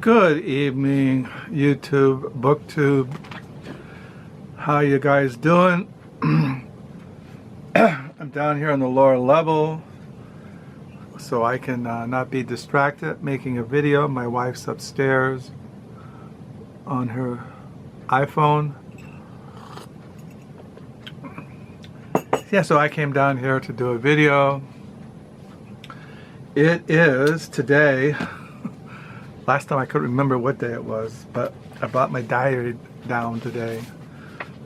Good evening, YouTube, BookTube. How you guys doing? I'm down here on the lower level so I can not be distracted making a video. My wife's upstairs on her iPhone. Yeah, so I came down here to do a video. It is today. Last time I couldn't remember what day it was, but I brought my diary down today.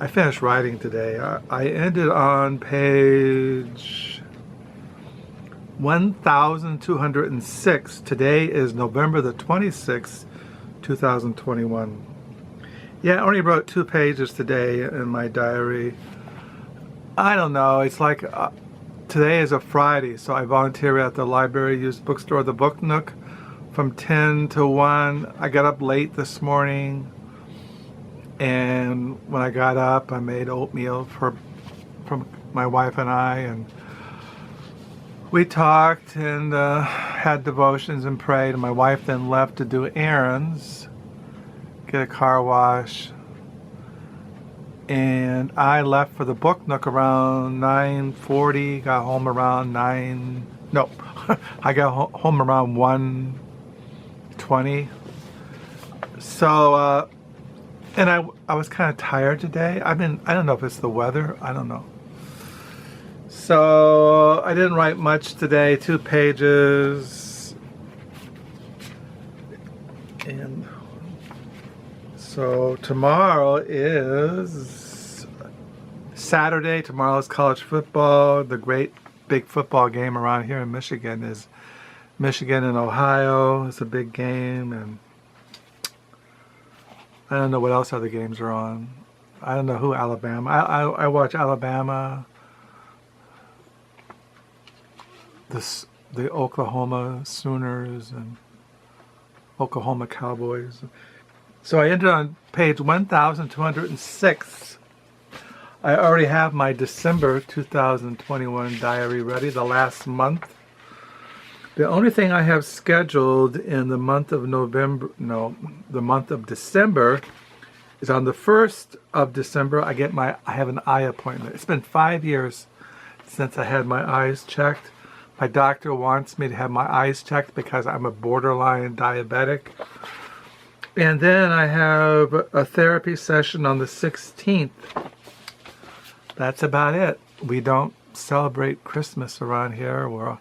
I finished writing today. I ended on page 1206. Today is November the 26th, 2021. Yeah, I only wrote 2 pages today in my diary. I don't know, it's like today is a Friday, so I volunteer at the library used bookstore, the Book Nook, from 10 to 1. I got up late this morning, and when I got up I made oatmeal for my wife and I, and we talked and had devotions and prayed, and my wife then left to do errands, get a car wash, and I left for the Book Nook around 9:40, got home around I got home around 1:20. So and I was kind of tired today. I don't know if it's the weather, I don't know. So I didn't write much today, 2 pages. And so tomorrow is Saturday. Tomorrow is college football. The great big football game around here in Michigan is Michigan and Ohio. It's a big game, and I don't know what else other games are on. I don't know who Alabama. I watch Alabama, the Oklahoma Sooners and Oklahoma Cowboys. So I ended on page 1206. I already have my December 2021 diary ready, the last month. The only thing I have scheduled in the month of the month of December is on the 1st of December. I have an eye appointment. It's been 5 years since I had my eyes checked. My doctor wants me to have my eyes checked because I'm a borderline diabetic. And then I have a therapy session on the 16th. That's about it. We don't celebrate Christmas around here. We're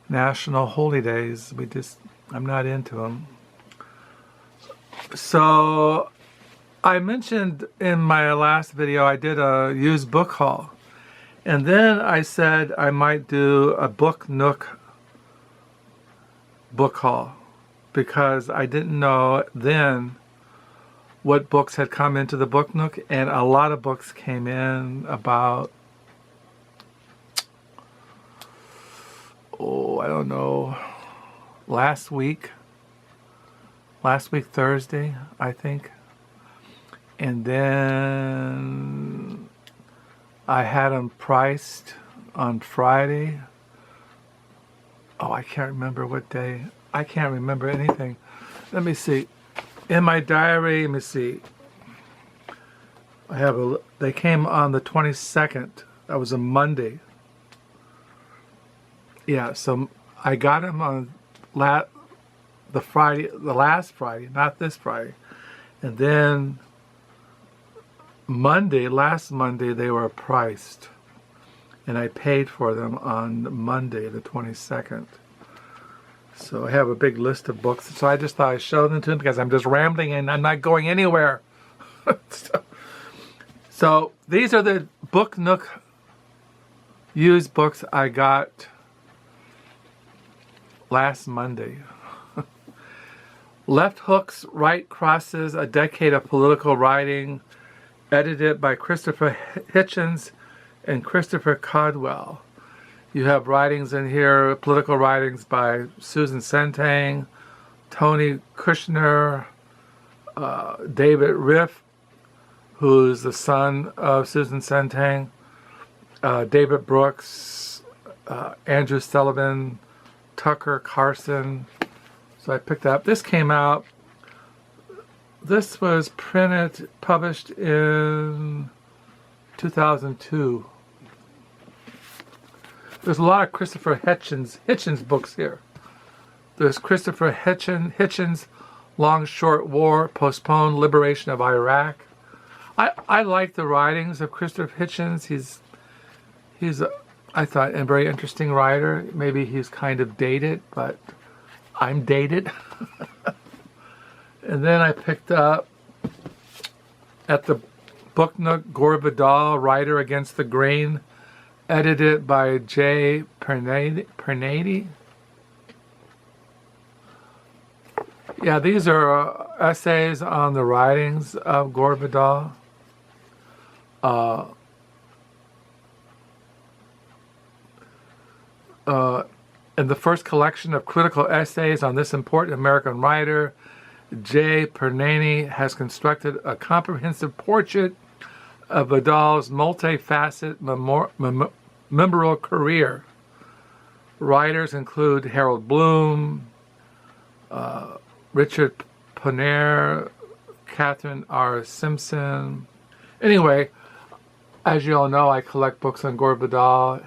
national holy days. I'm not into them. So I mentioned in my last video I did a used book haul. And then I said I might do a Book Nook book haul, because I didn't know then what books had come into the Book Nook, and a lot of books came in about, I don't know, last week Thursday, I think. And then I had them priced on Friday. I can't remember what day. I can't remember anything. Let me see. In my diary, let me see. They came on the 22nd. That was a Monday. Yeah, so I got them on the last Friday, not this Friday. And then last Monday, they were priced. And I paid for them on Monday, the 22nd. So I have a big list of books. So I just thought I'd show them to him because I'm just rambling and I'm not going anywhere. So these are the Book Nook used books I got last Monday. Left Hooks, Right Crosses, A Decade of Political Writing, edited by Christopher Hitchens and Christopher Caldwell. You have writings in here, political writings by Susan Sontag, Tony Kushner, David Riff, who's the son of Susan Sontag, David Brooks, Andrew Sullivan, Tucker Carlson. So I picked up. This came out This was published in 2002. There's a lot of Christopher Hitchens books here. There's Christopher Hitchens, Long Short War, Postponed Liberation of Iraq. I like the writings of Christopher Hitchens. He's I thought, a very interesting writer. Maybe he's kind of dated, but I'm dated. And then I picked up at the Book Nook Gore Vidal, Writer Against the Grain, edited by Jay Parini. Yeah, these are essays on the writings of Gore Vidal. In the first collection of critical essays on this important American writer, Jay Parini has constructed a comprehensive portrait of Vidal's multifaceted memorable career. Writers include Harold Bloom, Richard Poner, Catherine R. Simpson. Anyway, as you all know, I collect books on Gore Vidal,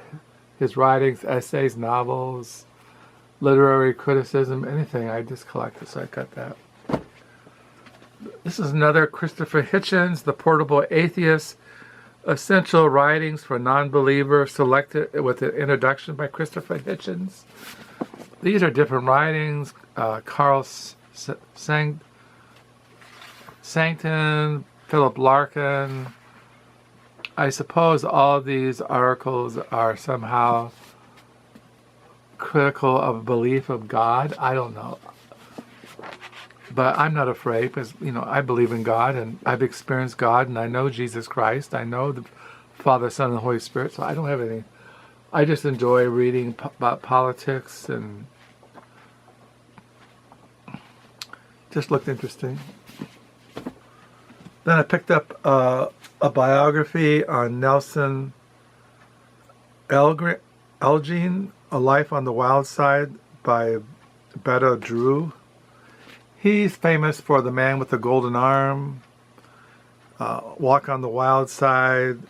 his writings, essays, novels, literary criticism, anything. I just collect it, so I got that. This is another Christopher Hitchens, The Portable Atheist, Essential Writings for Non-Believers, selected with an introduction by Christopher Hitchens. These are different writings. Carl Sankton, Philip Larkin. I suppose all these articles are somehow critical of a belief of God. I don't know. But I'm not afraid because, I believe in God and I've experienced God and I know Jesus Christ. I know the Father, Son, and Holy Spirit. So I don't have any. I just enjoy reading about politics and just looked interesting. Then I picked up a biography on Nelson Elgin, A Life on the Wild Side by Betta Drew. He's famous for The Man with the Golden Arm, Walk on the Wild Side.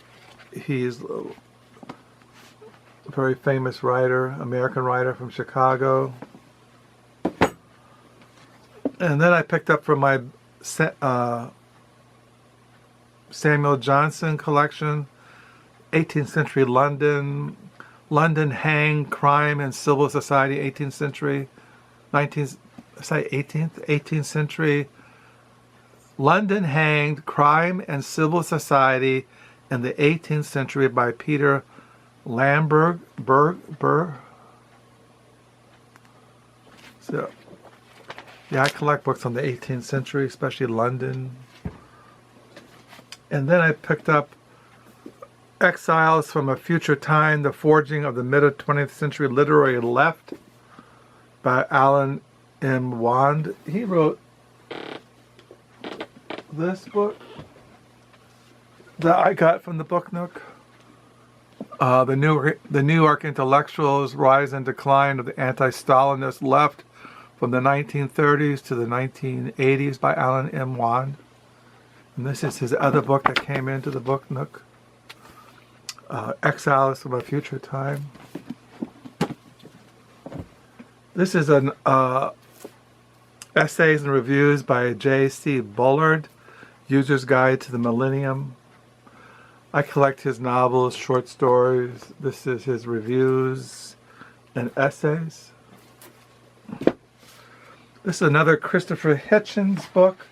He's a very famous writer, American writer from Chicago. And then I picked up from my Samuel Johnson collection, 18th century London, Hang, Crime, and Civil Society, 18th century, 18th century, London Hanged, Crime, and Civil Society in the 18th Century by Peter Lamberg. So, yeah, I collect books on the 18th century, especially London. And then I picked up Exiles from a Future Time, The Forging of the Mid-20th Century Literary Left by Alan M. Wald. He wrote this book that I got from the Book Nook. The New York Intellectuals, Rise and Decline of the Anti-Stalinist Left from the 1930s to the 1980s by Alan M. Wald. And this is his other book that came into the Book Nook. Exiles from a Future Time. This is an essays and reviews by J.C. Ballard, User's Guide to the Millennium. I collect his novels, short stories. This is his reviews and essays. This is another Christopher Hitchens book.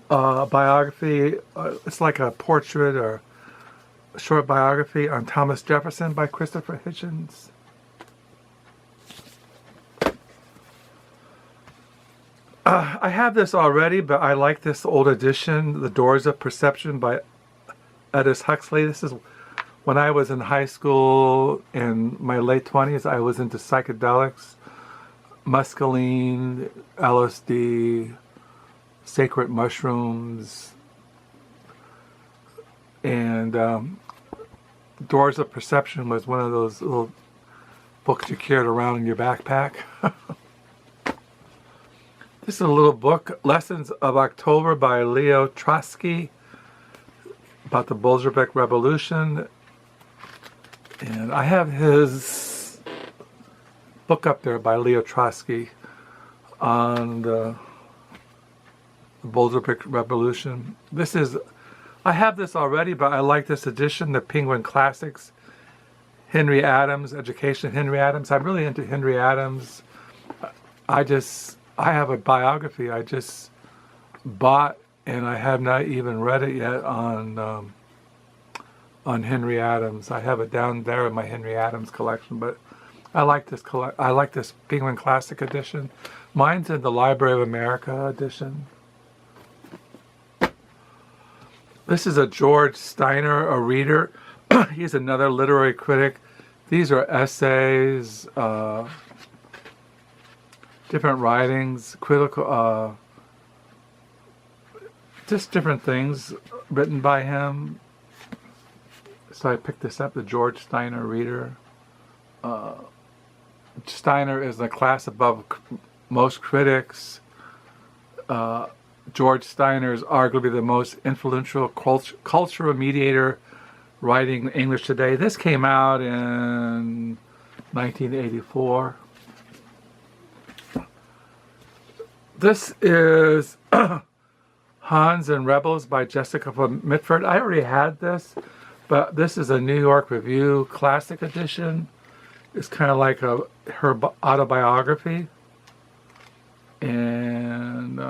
Biography. It's like a portrait or a short biography on Thomas Jefferson by Christopher Hitchens. I have this already, but I like this old edition, The Doors of Perception by Aldous Huxley. This is when I was in high school in my late 20s. I was into psychedelics, mescaline, LSD, sacred mushrooms, and Doors of Perception was one of those little books you carried around in your backpack. This is a little book, Lessons of October by Leo Trotsky, about the Bolshevik Revolution. And I have his book up there by Leo Trotsky on the Bolshevik Revolution. I have this already, but I like this edition, the Penguin Classics, Henry Adams, Education Henry Adams. I'm really into Henry Adams. I have a biography I just bought, and I have not even read it yet on Henry Adams. I have it down there in my Henry Adams collection, but I like this Penguin Classic edition. Mine's in the Library of America edition. This is a George Steiner, a reader. He's another literary critic. These are essays, different writings, critical, just different things written by him. So I picked this up, the George Steiner reader. Steiner is in a class above most critics. George Steiner is arguably the most influential cultural mediator writing English today. This came out in 1984. This is Hans and Rebels by Jessica von Mitford. I already had this, but this is a New York Review Classic edition. It's kind of like her autobiography. And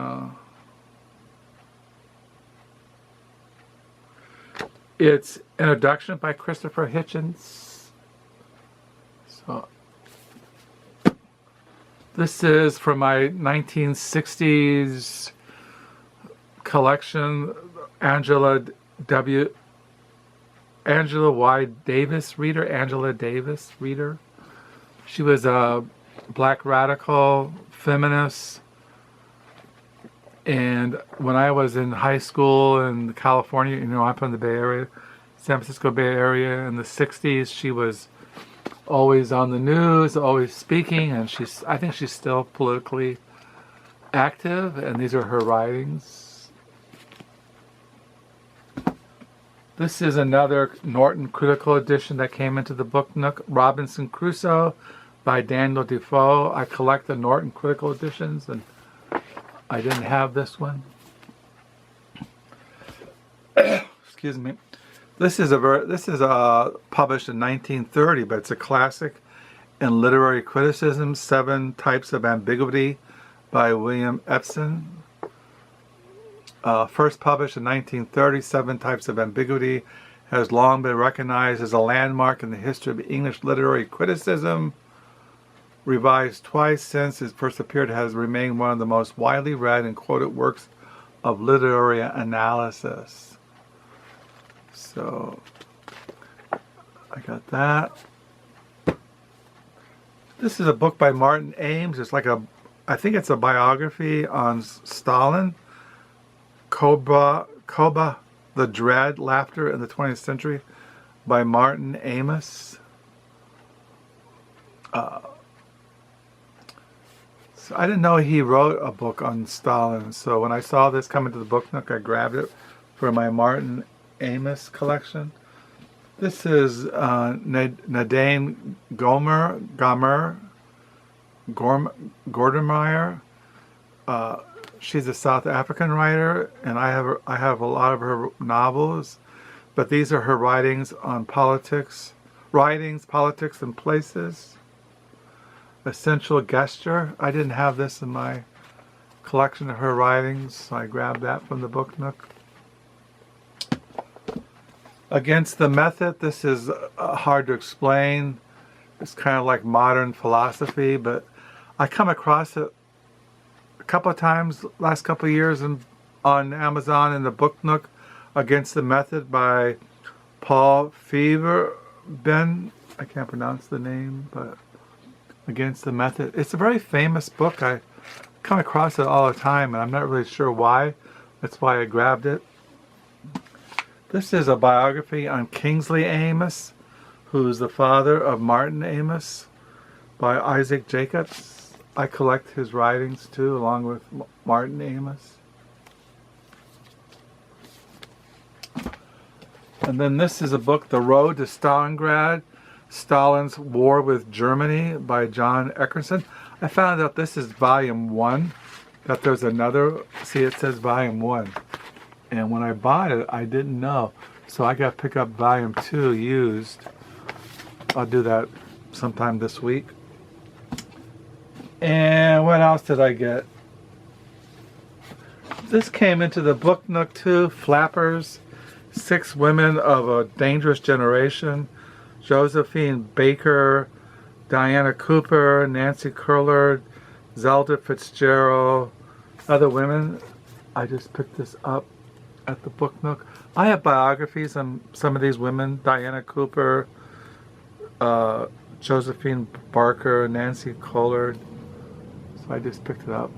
it's introduction by Christopher Hitchens. So this is from my 1960s collection, Angela Y. Davis reader. She was a black radical feminist, and when I was in high school in California, I'm from the Bay Area, San Francisco Bay Area, in the 60s, she was always on the news, always speaking, and I think she's still politically active, and these are her writings. This is another Norton critical edition that came into the book Nook, Robinson Crusoe by Daniel Defoe. I collect the Norton critical editions, and I didn't have this one. Excuse me. This is published in 1930, but it's a classic in literary criticism, 7 Types of Ambiguity by William Epson. First published in 1930, 7 Types of Ambiguity has long been recognized as a landmark in the history of English literary criticism. Revised twice since it first appeared, it has remained one of the most widely read and quoted works of literary analysis. So I got that. This is a book by Martin Ames. It's like I think it's a biography on Stalin. Koba, The Dread, Laughter in the 20th Century by Martin Amis. So I didn't know he wrote a book on Stalin. So when I saw this come into the Book Nook, I grabbed it for my Martin Amis collection. This is Nadine Gordimer. She's a South African writer, and I have a lot of her novels, but these are her writings on politics, and places. Essential Gesture. I didn't have this in my collection of her writings, so I grabbed that from the Book Nook. Against the Method. This is hard to explain. It's kind of like modern philosophy, but I come across it a couple of times last couple of years on Amazon in the Book Nook. Against the Method by Paul Feyerabend. I can't pronounce the name, but Against the Method. It's a very famous book. I come across it all the time, and I'm not really sure why. That's why I grabbed it. This is a biography on Kingsley who's the father of Martin Amis, by Isaac Jacobs. I collect his writings too, along with Martin Amis. And then this is a book, The Road to Stalingrad, Stalin's War with Germany by John Eckerson. I found out this is volume 1, that there's another, see it says volume 1. And when I bought it, I didn't know. So I got to pick up volume 2 used. I'll do that sometime this week. And what else did I get? This came into the book Nook too, Flappers, 6 Women of a Dangerous Generation, Josephine Baker, Diana Cooper, Nancy Curler, Zelda Fitzgerald, other women. I just picked this up at the book Nook. I have biographies on some of these women, Diana Cooper, Josephine Barker, Nancy Collard. So I just picked it up.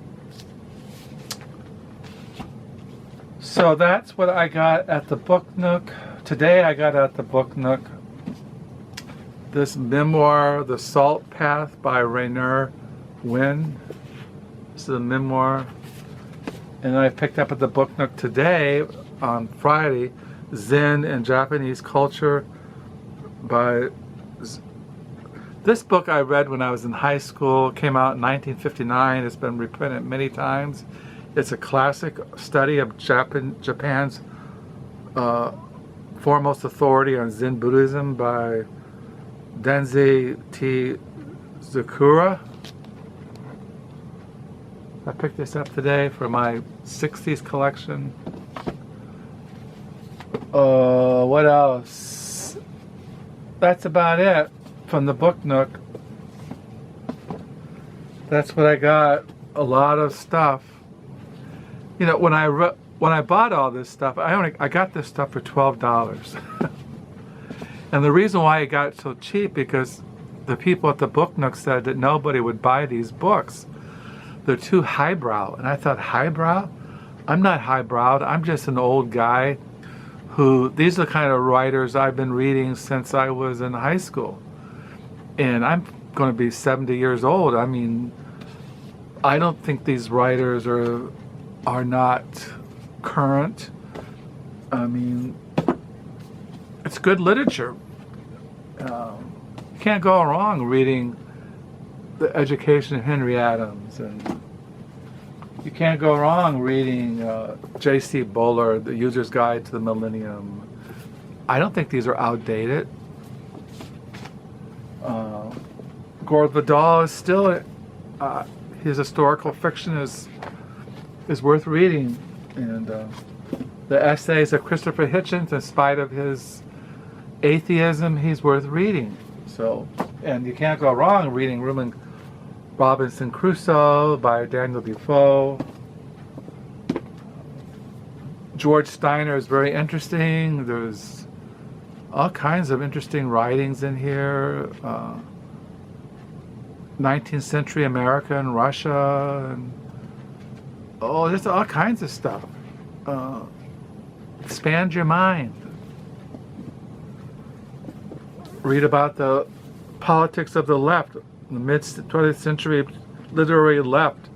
So that's what I got at the book Nook. Today I got at the book Nook this memoir, The Salt Path by Rainer Wynn. This is a memoir. And I picked up at the book Nook today, on Friday, Zen and Japanese Culture by... This book I read when I was in high school, came out in 1959. It's been reprinted many times. It's a classic study of Japan's foremost authority on Zen Buddhism by Denzi T. Zakura. I picked this up today for my 60s collection. What else? That's about it from the book Nook. That's what I got. A lot of stuff. You know, when I bought all this stuff, I got this stuff for $12. And the reason why I got it so cheap, because the people at the book Nook said that nobody would buy these books. They're too highbrow. And I thought, highbrow? I'm not highbrowed. I'm just an old guy who, these are the kind of writers I've been reading since I was in high school. And I'm going to be 70 years old. I mean, I don't think these writers are not current. I mean, it's good literature. You can't go wrong reading The Education of Henry Adams, and you can't go wrong reading J.C. Ballard, The User's Guide to the Millennium. I don't think these are outdated. Gore Vidal is still, his historical fiction is worth reading, and the essays of Christopher Hitchens, in spite of his atheism, he's worth reading. So, and you can't go wrong reading Robinson Crusoe by Daniel Defoe. George Steiner is very interesting. There's all kinds of interesting writings in here. 19th century America and Russia, and there's all kinds of stuff. Expand your mind. Read about the politics of the left, the mid-20th-century literary left,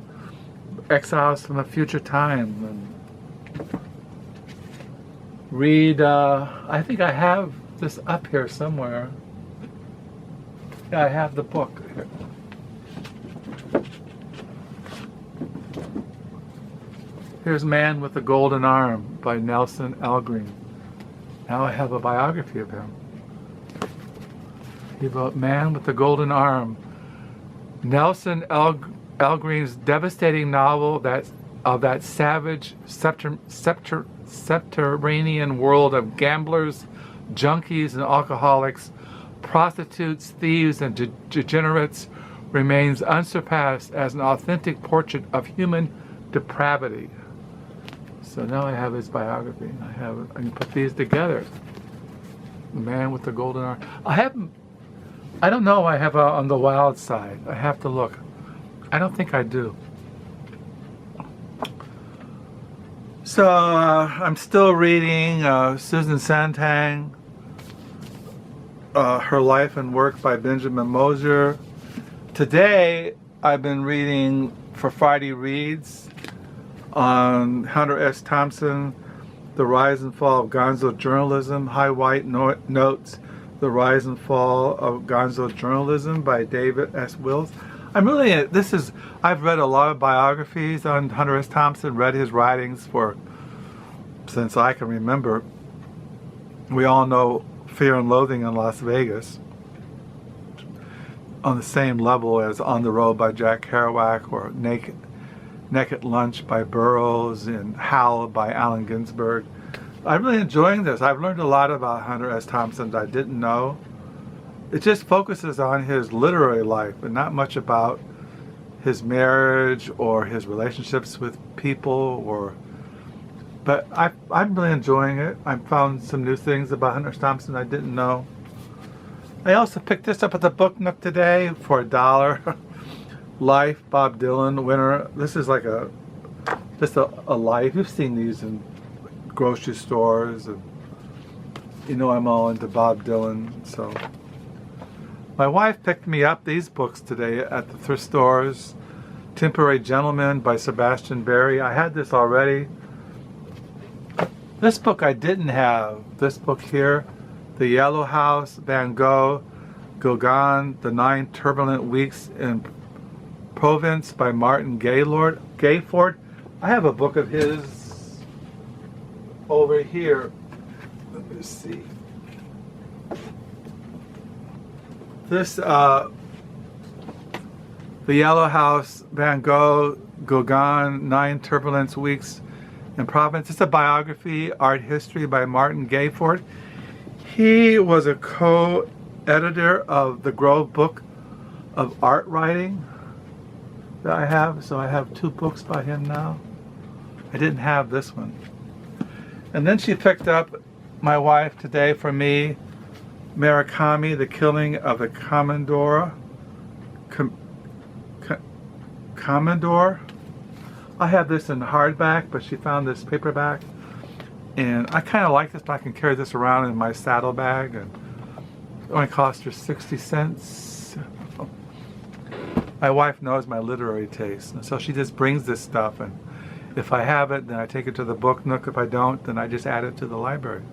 Exiles from a Future Time. And read, I think I have this up here somewhere. Yeah, I have the book here. Here's Man with the Golden Arm by Nelson Algreen. Now I have a biography of him. He wrote Man with the Golden Arm. Nelson Algreen's devastating novel of that savage subterranean world of gamblers, junkies, and alcoholics, prostitutes, thieves, and degenerates remains unsurpassed as an authentic portrait of human depravity. So now I have his biography. I can put these together. The Man with the Golden Arm. I don't know. I have on the Wald side. I have to look. I don't think I do. So I'm still reading Susan Sontag, Her Life and Work by Benjamin Moser. Today I've been reading for Friday Reads on Hunter S. Thompson, The Rise and Fall of Gonzo Journalism. High White Notes, The Rise and Fall of Gonzo Journalism by David S. Wills. I've read a lot of biographies on Hunter S. Thompson, read his writings since I can remember. We all know Fear and Loathing in Las Vegas, on the same level as On the Road by Jack Kerouac, or Naked Lunch by Burroughs, and Howl by Allen Ginsberg. I'm really enjoying this. I've learned a lot about Hunter S. Thompson that I didn't know. It just focuses on his literary life, but not much about his marriage or his relationships with people. But I'm really enjoying it. I've found some new things about Hunter S. Thompson I didn't know. I also picked this up at the Book Nook today for $1. Life, Bob Dylan, winner. This is like just a life. You've seen these in grocery stores, and you know I'm all into Bob Dylan. So my wife picked me up these books today at the thrift stores. Temporary Gentleman by Sebastian Barry. I had this already. This book I didn't have. This book here, The Yellow House, Van Gogh, Gauguin, The 9 Turbulent Weeks in Provence by Martin Gayford. I have a book of his over here. Let me see. This, The Yellow House, Van Gogh, Gauguin, 9 Turbulent Weeks in Provence. It's a biography, art history by Martin Gayford. He was a co-editor of the Grove Book of Art Writing that I have, so I have 2 books by him now. I didn't have this one. And then she picked up, my wife today, for me, Murakami, The Killing of the Commodore. Commodore. I have this in hardback, but she found this paperback. And I kind of like this, but I can carry this around in my saddlebag. And it only cost her 60 cents. My wife knows my literary taste, and so she just brings this stuff. And if I have it, then I take it to the Book Nook. If I don't, then I just add it to the library.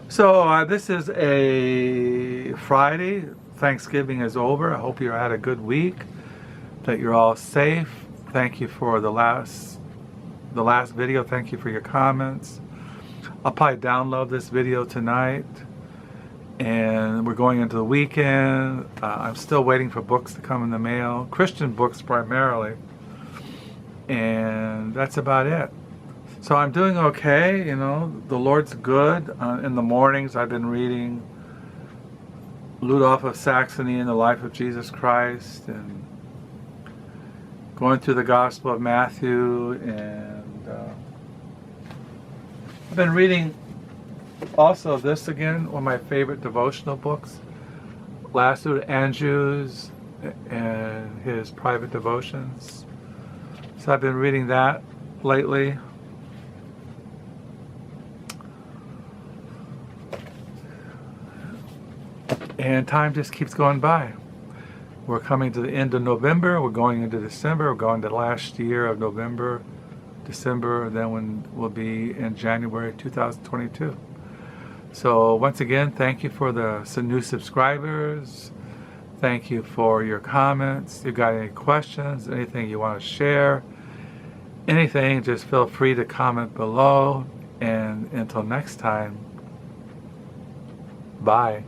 So this is a Friday. Thanksgiving is over. I hope you had a good week, that you're all safe. Thank you for the last video. Thank you for your comments. I'll probably download this video tonight, and we're going into the weekend. I'm still waiting for books to come in the mail, Christian books primarily, and that's about it. So I'm doing okay, you know, the Lord's good. In the mornings I've been reading Ludolf of Saxony and the Life of Jesus Christ, and going through the Gospel of Matthew, and I've been reading also this again, one of my favorite devotional books, Laszlo Andrews and his private devotions. So I've been reading that lately. And time just keeps going by. We're coming to the end of November. We're going into December. We're going to the last year of November, December, and then we'll be in January 2022. So once again, thank you for the new subscribers. Thank you for your comments. If you got any questions, anything you want to share, anything, just feel free to comment below. And until next time, bye.